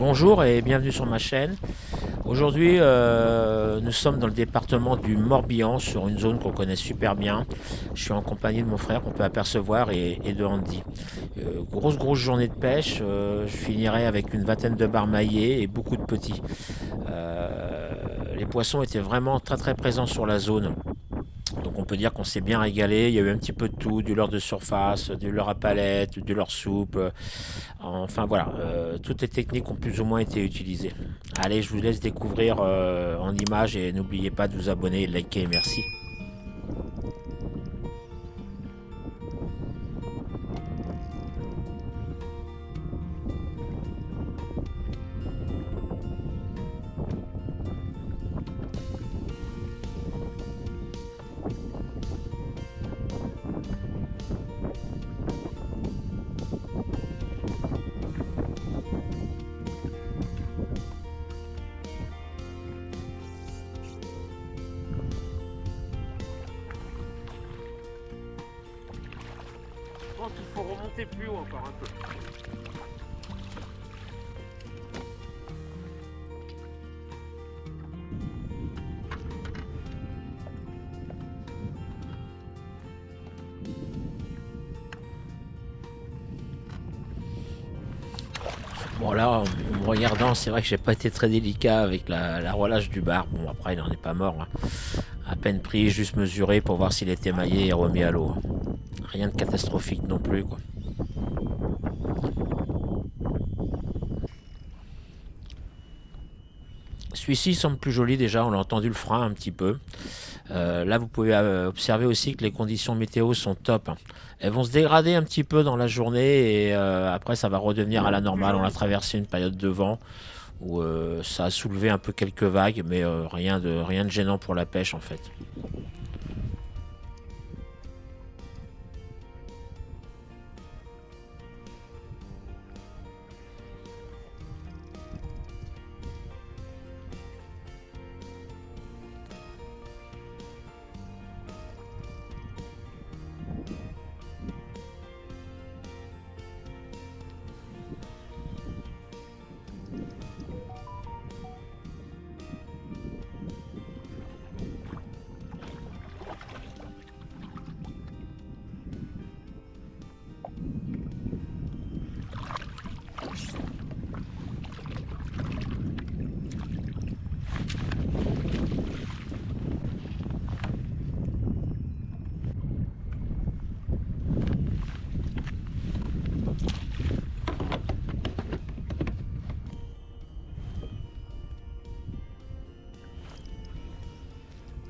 Bonjour et bienvenue sur ma chaîne. Aujourd'hui, nous sommes dans le département du Morbihan, sur une zone qu'on connaît super bien. Je suis en compagnie de mon frère qu'on peut apercevoir et de Andy. Grosse journée de pêche. Je finirai avec une vingtaine de bars maillés et beaucoup de petits. Les poissons étaient vraiment très présents sur la zone. Donc on peut dire qu'on s'est bien régalé. Il y a eu un petit peu de tout, du leurre de surface, du leurre à palette, du leurre soupe. Enfin voilà, toutes les techniques ont plus ou moins été utilisées. Allez, je vous laisse découvrir en images et n'oubliez pas de vous abonner et de liker. Merci. Je pense qu'il faut remonter plus haut encore un peu. Bon là, en me regardant, c'est vrai que j'ai pas été très délicat avec la relâche du bar. Bon après, il n'en est pas mort, hein. À peine pris, juste mesuré pour voir s'il était maillé et remis à l'eau. Rien de catastrophique non plus, quoi. Celui-ci semble plus joli déjà, on a entendu le frein un petit peu. Là, vous pouvez observer aussi que les conditions météo sont top. Elles vont se dégrader un petit peu dans la journée et après, ça va redevenir à la normale. On a traversé une période de vent où ça a soulevé un peu quelques vagues, mais rien de gênant pour la pêche en fait.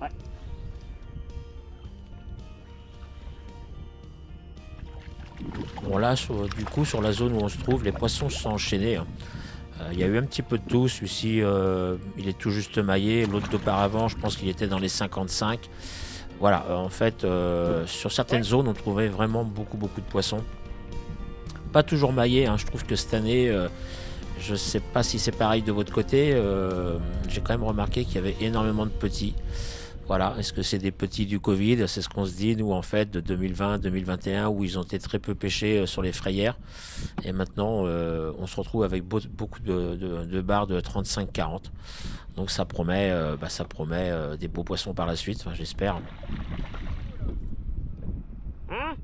Ouais. Bon là, du coup, sur la zone où on se trouve, les poissons se sont enchaînés, hein. Il y a eu un petit peu de tout. Celui-ci, il est tout juste maillé. L'autre d'auparavant, je pense qu'il était dans les 55. Voilà, en fait, sur certaines zones, on trouvait vraiment beaucoup de poissons. Pas toujours maillés, hein. Je trouve que cette année, je sais pas si c'est pareil de votre côté. J'ai quand même remarqué qu'il y avait énormément de petits. Voilà, est-ce que c'est des petits du Covid? C'est ce qu'on se dit, nous, en fait, de 2020-2021, où ils ont été très peu pêchés sur les frayères. Et maintenant, on se retrouve avec beaucoup de barres de 35-40. Donc ça promet des beaux poissons par la suite, enfin, j'espère. Hein?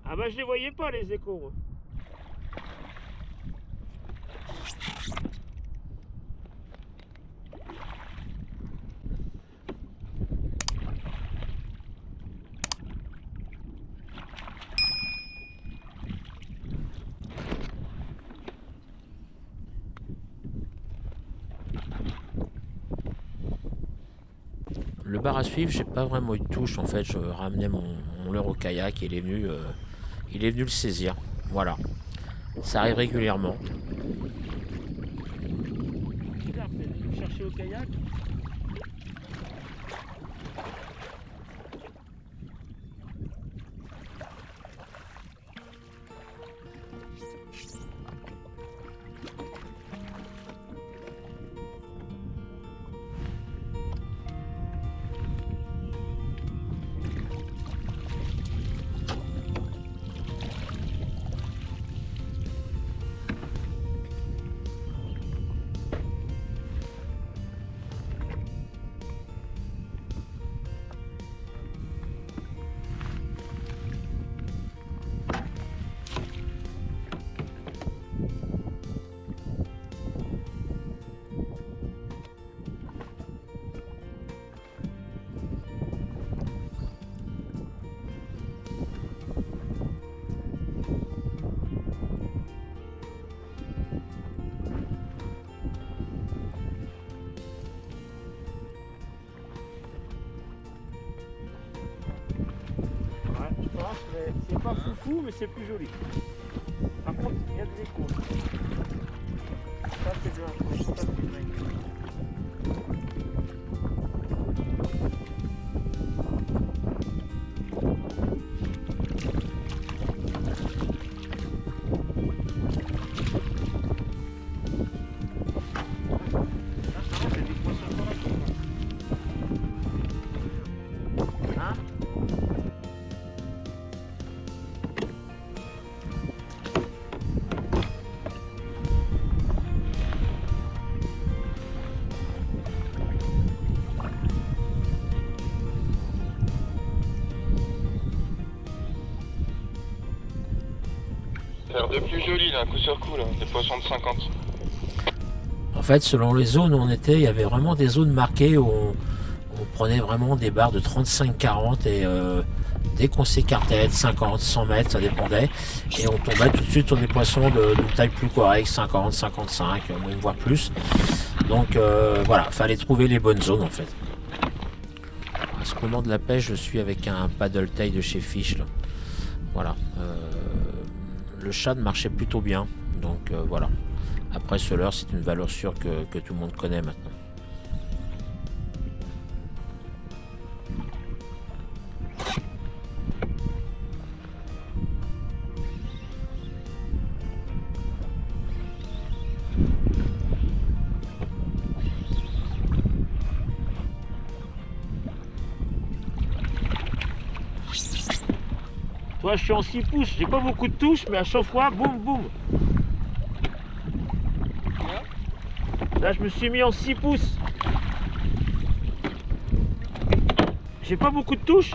Ah bah je les voyais pas les échos. Le bar à suivre, j'ai pas vraiment eu de touche en fait. Je ramenais mon leurre au kayak et il est venu le saisir. Voilà, ça arrive régulièrement. Bizarre, c'est venu me chercher au kayak. C'est pas foufou, mais c'est plus joli. Par contre, il y a des échos. Ça, c'est bien. Ça, c'est bien. De plus joli là, coup sur coup là, des poissons de 50. En fait, selon les zones où on était, il y avait vraiment des zones marquées où on prenait vraiment des barres de 35-40 et dès qu'on s'écartait de 50, 100 mètres, ça dépendait, et on tombait tout de suite sur des poissons d'une taille plus correcte, 50, 55, même voire plus. Donc voilà, fallait trouver les bonnes zones en fait. À ce moment de la pêche, je suis avec un paddle tail de chez Fish. Là. Voilà. Le shad marchait plutôt bien, donc voilà. Après, ce leurre, c'est une valeur sûre que tout le monde connaît maintenant. Toi, je suis en 6 pouces, j'ai pas beaucoup de touches, mais à chaque fois, boum, boum. Là, je me suis mis en 6 pouces. J'ai pas beaucoup de touches.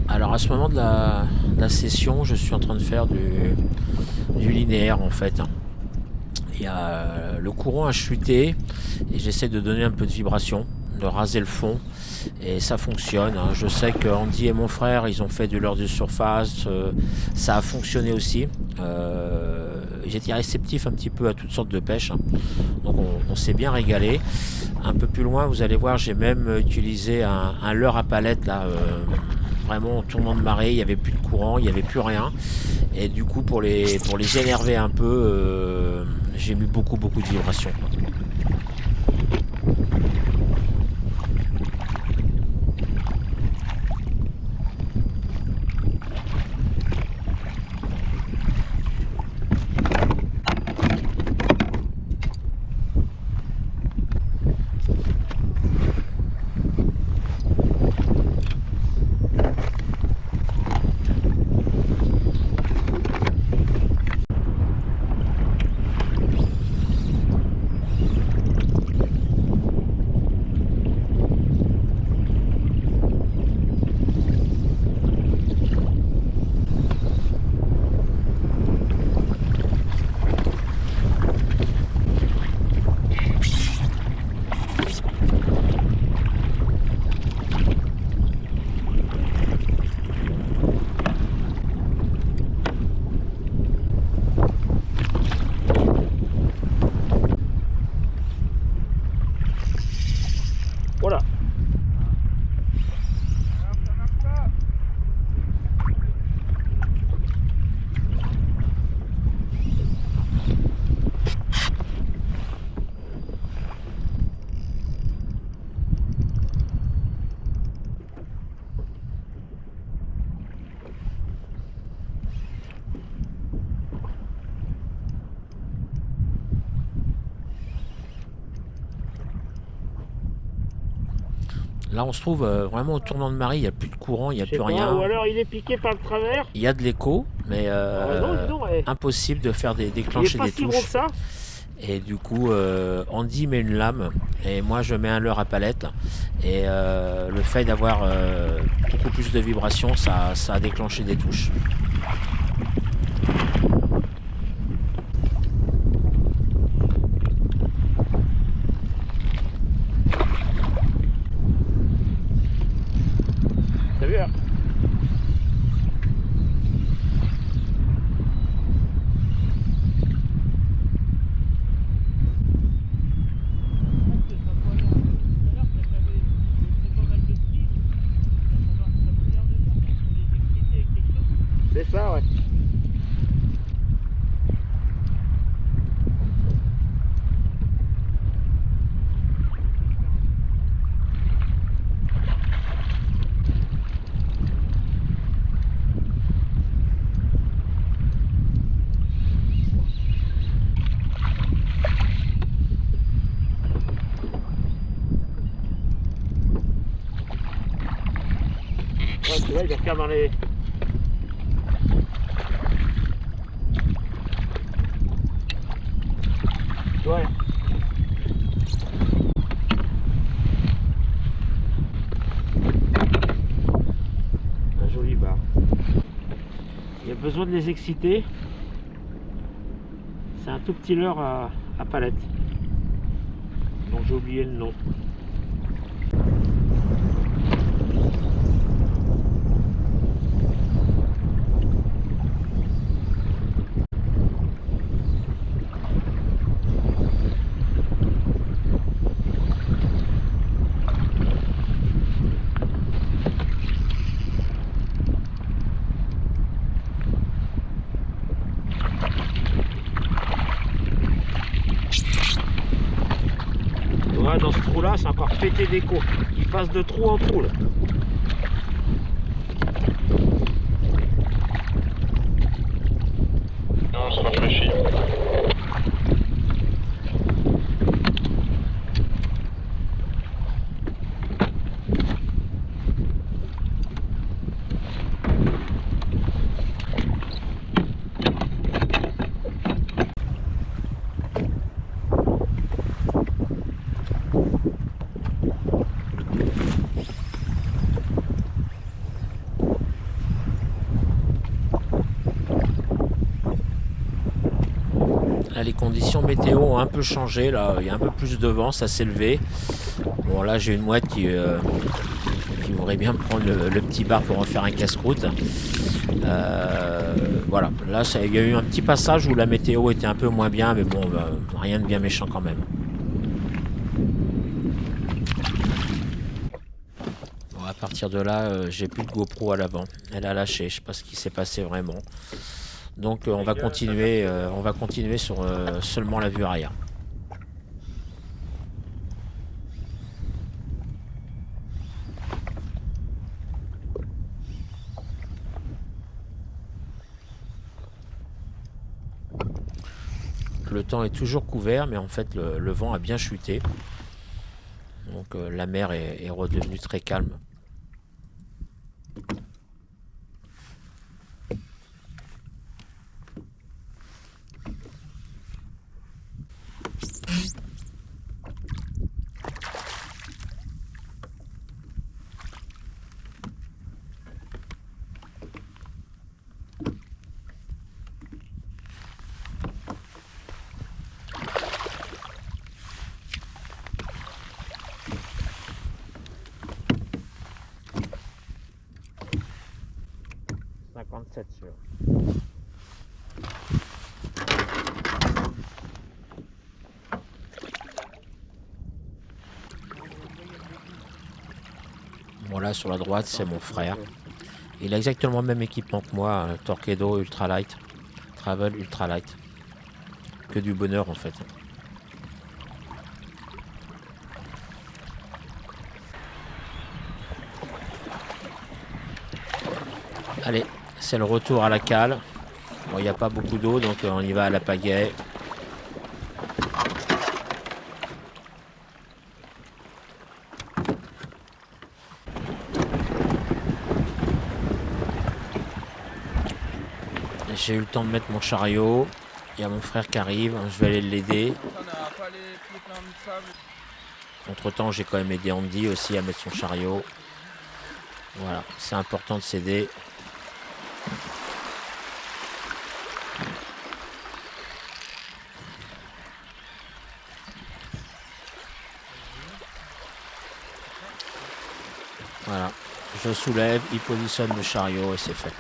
Alors à ce moment de la session, je suis en train de faire du linéaire en fait. Le courant a chuté et j'essaie de donner un peu de vibration, de raser le fond et ça fonctionne. Je sais que Andy et mon frère, ils ont fait du leurre de surface, ça a fonctionné aussi. J'étais réceptif un petit peu à toutes sortes de pêches, donc on s'est bien régalé. Un peu plus loin, vous allez voir, j'ai même utilisé un leurre à palette là. Vraiment au tournant de marée, il n'y avait plus de courant, il n'y avait plus rien. Et du coup, pour les énerver un peu, j'ai mis beaucoup de vibrations. Là, on se trouve vraiment au tournant de marée. Il n'y a plus de courant, il n'y a Je sais plus pas, rien. ou alors il est piqué par le travers. Il y a de l'écho, mais Oh non, dis donc, ouais. impossible de faire Il est déclencher pas des si gros que touches. ça. Et du coup, Andy met une lame et moi je mets un leurre à palette. Et le fait d'avoir beaucoup plus de vibrations, ça a déclenché des touches. T'as vu là? C'est ça, ouais. Ouais, tu vois, il va faire dans les... Ouais. Un joli bar. Il y a besoin de les exciter. C'est un tout petit leurre à palette. Donc j'ai oublié le nom. Ouais, dans ce trou là, c'est encore pété d'écho. Il passe de trou en trou là. Non, c'est rafraîchi. Là, les conditions météo ont un peu changé. Là, il y a un peu plus de vent, ça s'est levé. Bon, là, j'ai une mouette qui voudrait bien prendre le petit bar pour en faire un casse-croûte. Voilà, là, il y a eu un petit passage où la météo était un peu moins bien, mais bon, rien de bien méchant quand même. Bon, à partir de là, j'ai plus de GoPro à l'avant. Elle a lâché, je sais pas ce qui s'est passé vraiment. Donc on va continuer sur seulement la vue arrière. Le temps est toujours couvert, mais en fait le vent a bien chuté. Donc la mer est redevenue très calme. Bon là sur la droite c'est mon frère. Il a exactement le même équipement que moi, un Torqeedo Ultralight, Travel Ultralight. Que du bonheur en fait. Allez, c'est le retour à la cale. Bon, il n'y a pas beaucoup d'eau, donc on y va à la pagaie. J'ai eu le temps de mettre mon chariot. Il y a mon frère qui arrive, je vais aller l'aider. Entre temps, j'ai quand même aidé Andy aussi à mettre son chariot. Voilà, c'est important de s'aider. Voilà, je soulève, il positionne le chariot et c'est fait.